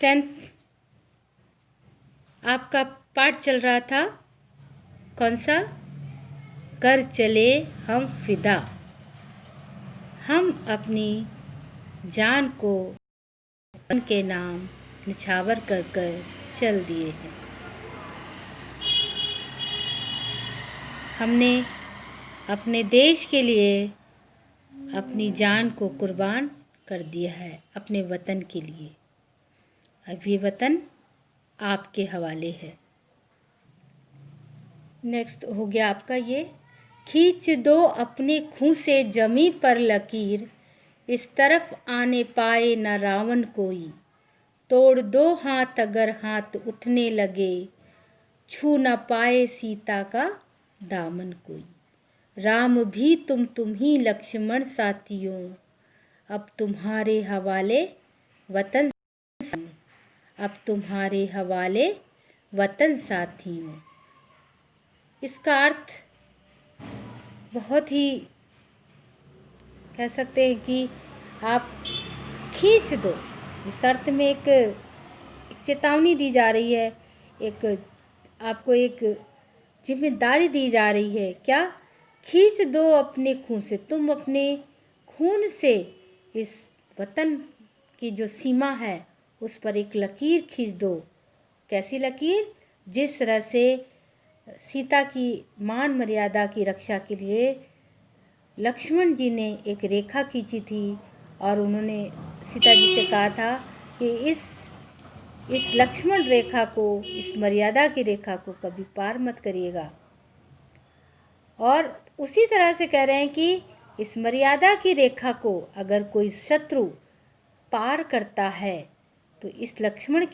10th आपका पाठ चल रहा था कौन सा? कर चले हम फिदा। हम अपनी जान को वतन के नाम निछावर कर कर चल दिए हैं। हमने अपने देश के लिए अपनी जान को कुर्बान कर दिया है, अपने वतन के लिए। अब ये वतन आपके हवाले है। नेक्स्ट हो गया आपका ये, खींच दो अपने खूं से जमी पर लकीर, इस तरफ आने पाए न रावण कोई। तोड़ दो हाथ अगर हाथ उठने लगे, छू न पाए सीता का दामन कोई। राम भी तुम ही लक्ष्मण साथियों, अब तुम्हारे हवाले वतन, अब तुम्हारे हवाले वतन साथियों। इसका अर्थ बहुत ही कह सकते हैं कि आप खींच दो। इस अर्थ में एक चेतावनी दी जा रही है, एक आपको एक जिम्मेदारी दी जा रही है। क्या? खींच दो अपने खून से। तुम अपने खून से इस वतन की जो सीमा है उस पर एक लकीर खींच दो। कैसी लकीर? जिस तरह से सीता की मान मर्यादा की रक्षा के लिए लक्ष्मण जी ने एक रेखा खींची थी और उन्होंने सीता जी से कहा था कि इस लक्ष्मण रेखा को, इस मर्यादा की रेखा को कभी पार मत करिएगा। और उसी तरह से कह रहे हैं कि इस मर्यादा की रेखा को अगर कोई शत्रु पार करता है तो इस लक्ष्मण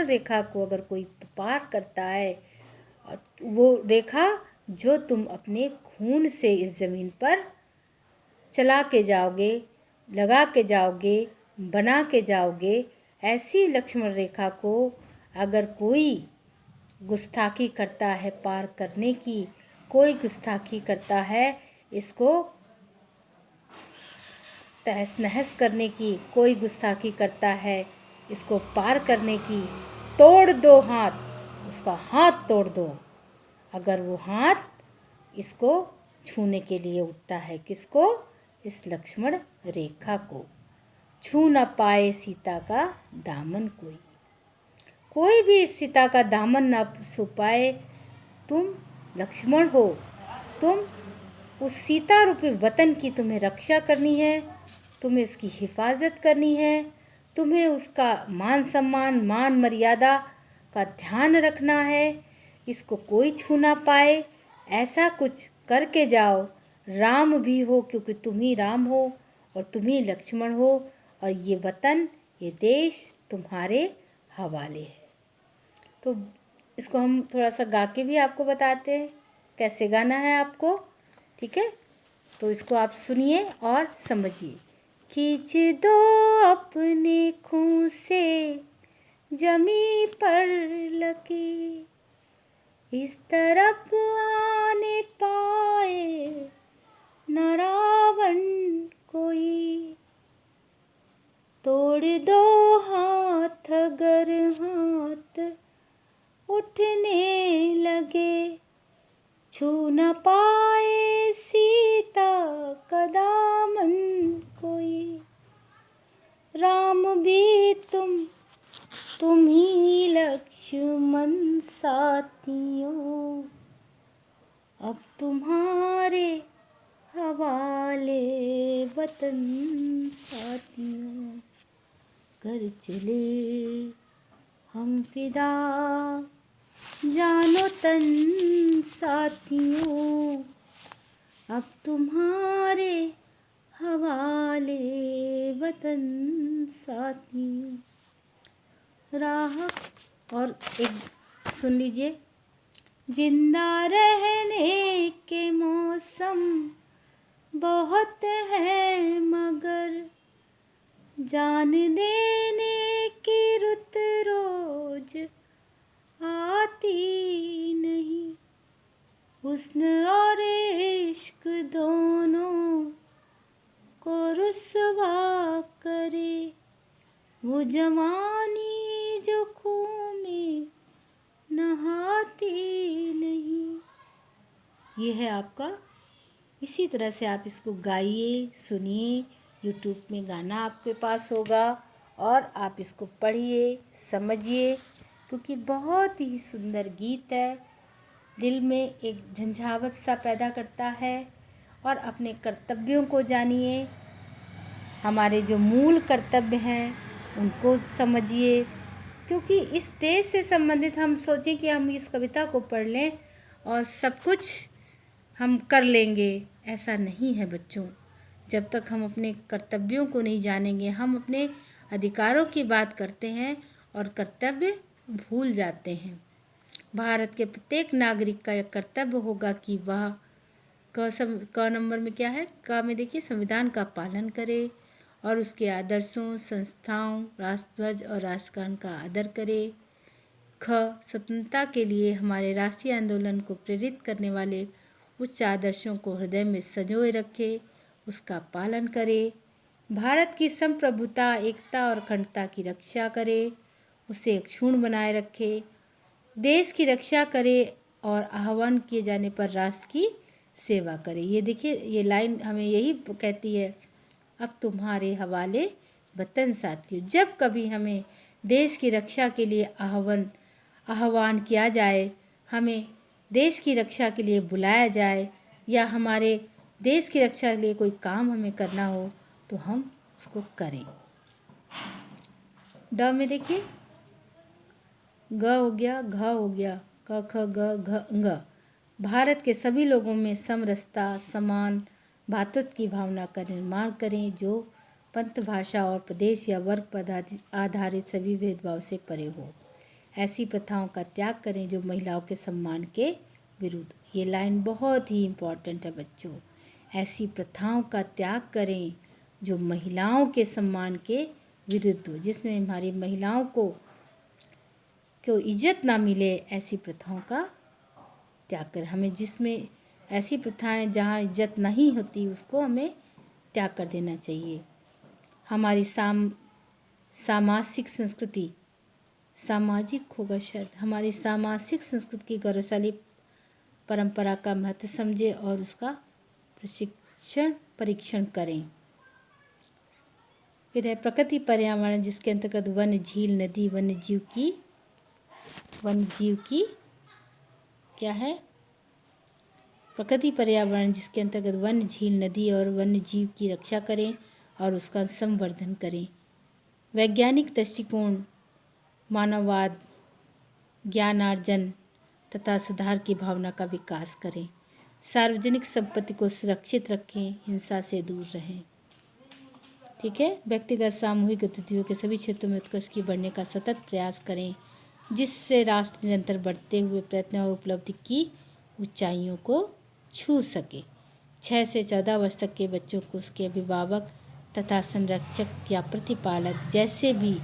रेखा को अगर कोई पार करता है, वो रेखा जो तुम अपने खून से इस ज़मीन पर चला के जाओगे, लगा के जाओगे, बना के जाओगे, ऐसी लक्ष्मण रेखा को अगर कोई गुस्ताखी करता है पार करने की, कोई गुस्ताखी करता है इसको तहस नहस करने की, कोई गुस्ताखी करता है इसको पार करने की, तोड़ दो हाथ, उसका हाथ तोड़ दो। अगर वो हाथ इसको छूने के लिए उठता है, किसको? इस लक्ष्मण रेखा को। छू न पाए सीता का दामन कोई। कोई भी सीता का दामन न छू पाए। तुम लक्ष्मण हो, तुम उस सीता रूपी वतन की तुम्हें रक्षा करनी है, तुम्हें उसकी हिफाजत करनी है, तुम्हें उसका मान सम्मान, मान मर्यादा का ध्यान रखना है। इसको कोई छू ना पाए, ऐसा कुछ करके जाओ। राम भी हो, क्योंकि तुम ही राम हो और तुम ही लक्ष्मण हो, और ये वतन, ये देश तुम्हारे हवाले है। तो इसको हम थोड़ा सा गा के भी आपको बताते हैं कैसे गाना है आपको, ठीक है? तो इसको आप सुनिए और समझिए। खींच दो अपने खूं से जमी पर लकीर, इस तरफ आने पाए न रावण कोई। तोड़ दो हाथ अगर हाथ उठने लगे, छू न पाए सीता का दामन कोई। राम भी तुम ही लक्ष्मण साथियों, अब तुम्हारे हवाले वतन साथियों। कर चले हम फिदा जानो तन साथियों, अब तुम्हारे हवाले वतन साथियों। राह और एक सुन लीजिए। जिंदा रहने के मौसम बहुत है मगर जान देने की रुत रोज आती नहीं। हुस्न और इश्क दोनों को रुसवा करे, वो जवानी जो खून में नहाती नहीं। ये है आपका। इसी तरह से आप इसको गाइए, सुनिए। यूट्यूब में गाना आपके पास होगा और आप इसको पढ़िए, समझिए, क्योंकि बहुत ही सुंदर गीत है। दिल में एक झंझावत सा पैदा करता है। और अपने कर्तव्यों को जानिए, हमारे जो मूल कर्तव्य हैं उनको समझिए, क्योंकि इस देश से संबंधित हम सोचें कि हम इस कविता को पढ़ लें और सब कुछ हम कर लेंगे, ऐसा नहीं है बच्चों। जब तक हम अपने कर्तव्यों को नहीं जानेंगे, हम अपने अधिकारों की बात करते हैं और कर्तव्य भूल जाते हैं। भारत के प्रत्येक नागरिक का यह कर्तव्य होगा कि वह क नंबर में क्या है, क में देखिए, संविधान का पालन करे और उसके आदर्शों, संस्थाओं, राष्ट्रध्वज और राष्ट्रगान का आदर करे। ख, स्वतंत्रता के लिए हमारे राष्ट्रीय आंदोलन को प्रेरित करने वाले उच्च आदर्शों को हृदय में संजोए रखे, उसका पालन करे। भारत की संप्रभुता, एकता और अखंडता की रक्षा करे, उसे अक्षुण्ण बनाए रखे। देश की रक्षा करे और आह्वान किए जाने पर राष्ट्र की सेवा करे। ये देखिए, ये लाइन हमें यही कहती है, अब तुम्हारे हवाले वतन साथियों। जब कभी हमें देश की रक्षा के लिए आह्वान किया जाए, हमें देश की रक्षा के लिए बुलाया जाए, या हमारे देश की रक्षा के लिए कोई काम हमें करना हो, तो हम उसको करें। ड में देखिए, ग हो गया, घ हो गया, क ख ग घ ङ। भारत के सभी लोगों में समरसता, समान भातृत्व की भावना का निर्माण करें, जो पंथ, भाषा और प्रदेश या वर्ग पर आधारित सभी भेदभाव से परे हो। ऐसी प्रथाओं का त्याग करें जो महिलाओं के सम्मान के विरुद्ध। ये लाइन बहुत ही इम्पॉर्टेंट है बच्चों। ऐसी प्रथाओं का त्याग करें जो महिलाओं के सम्मान के विरुद्ध हो, जिसमें हमारी महिलाओं को इज्जत ना मिले, ऐसी प्रथाओं का त्याग करें। हमें जिसमें ऐसी प्रथाएं जहाँ इज्जत नहीं होती, उसको हमें त्याग कर देना चाहिए। हमारी सामाजिक संस्कृति, सामाजिक होगा शायद, हमारी सामाजिक संस्कृति की गौरवशाली परंपरा का महत्व समझें और उसका परीक्षण करें। फिर है प्रकृति पर्यावरण, जिसके अंतर्गत वन, झील, नदी, वन्यजीव की क्या है, प्रकृति पर्यावरण जिसके अंतर्गत वन, झील, नदी और वन्यजीव की रक्षा करें और उसका संवर्धन करें। वैज्ञानिक दृष्टिकोण, मानववाद, ज्ञानार्जन तथा सुधार की भावना का विकास करें। सार्वजनिक संपत्ति को सुरक्षित रखें, हिंसा से दूर रहें। ठीक है। व्यक्तिगत, सामूहिक गतिविधियों के सभी क्षेत्रों में उत्कृष्ट की बढ़ने का सतत प्रयास करें, जिससे राष्ट्र निरंतर बढ़ते हुए प्रयत्न और उपलब्धि की ऊंचाइयों को छू सके। 6 से 14 वर्ष तक के बच्चों को उसके अभिभावक तथा संरक्षक या प्रतिपालक जैसे भी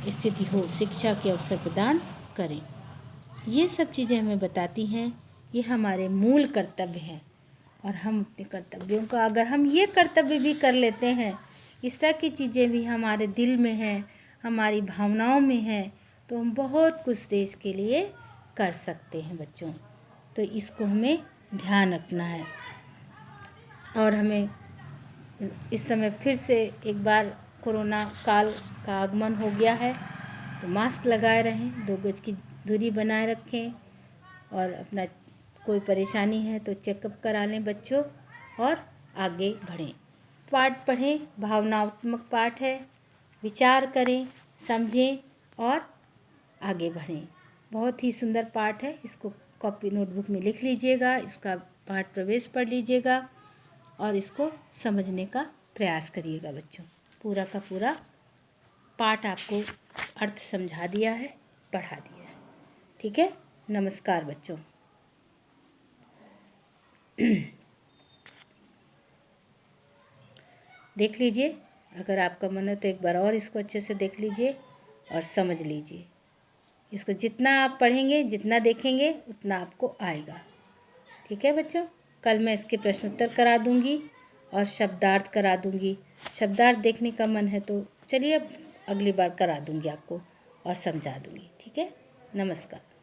स्थिति हो, शिक्षा के अवसर प्रदान करें। ये सब चीज़ें हमें बताती हैं, ये हमारे मूल कर्तव्य हैं। और हम अपने कर्तव्यों का, अगर हम ये कर्तव्य भी कर लेते हैं, इस तरह की चीज़ें भी हमारे दिल में हैं, हमारी भावनाओं में हैं, तो हम बहुत कुछ देश के लिए कर सकते हैं बच्चों। तो इसको हमें ध्यान रखना है। और हमें इस समय फिर से एक बार कोरोना काल का आगमन हो गया है, तो मास्क लगाए रहें, 2 गज की दूरी बनाए रखें, और अपना कोई परेशानी है तो चेकअप करा लें बच्चों, और आगे बढ़ें। पाठ पढ़ें, भावनात्मक पाठ है, विचार करें, समझें और आगे बढ़ें। बहुत ही सुंदर पाठ है, इसको कॉपी नोटबुक में लिख लीजिएगा, इसका पाठ प्रवेश पढ़ लीजिएगा और इसको समझने का प्रयास करिएगा बच्चों। पूरा का पूरा पाठ आपको अर्थ समझा दिया है, पढ़ा दिया है। ठीक है। नमस्कार बच्चों। देख लीजिए, अगर आपका मन हो तो एक बार और इसको अच्छे से देख लीजिए और समझ लीजिए। इसको जितना आप पढ़ेंगे, जितना देखेंगे, उतना आपको आएगा। ठीक है बच्चों। कल मैं इसके प्रश्न उत्तर करा दूंगी और शब्दार्थ करा दूंगी। शब्दार्थ देखने का मन है तो चलिए, अब अगली बार करा दूँगी आपको और समझा दूँगी। ठीक है, नमस्कार।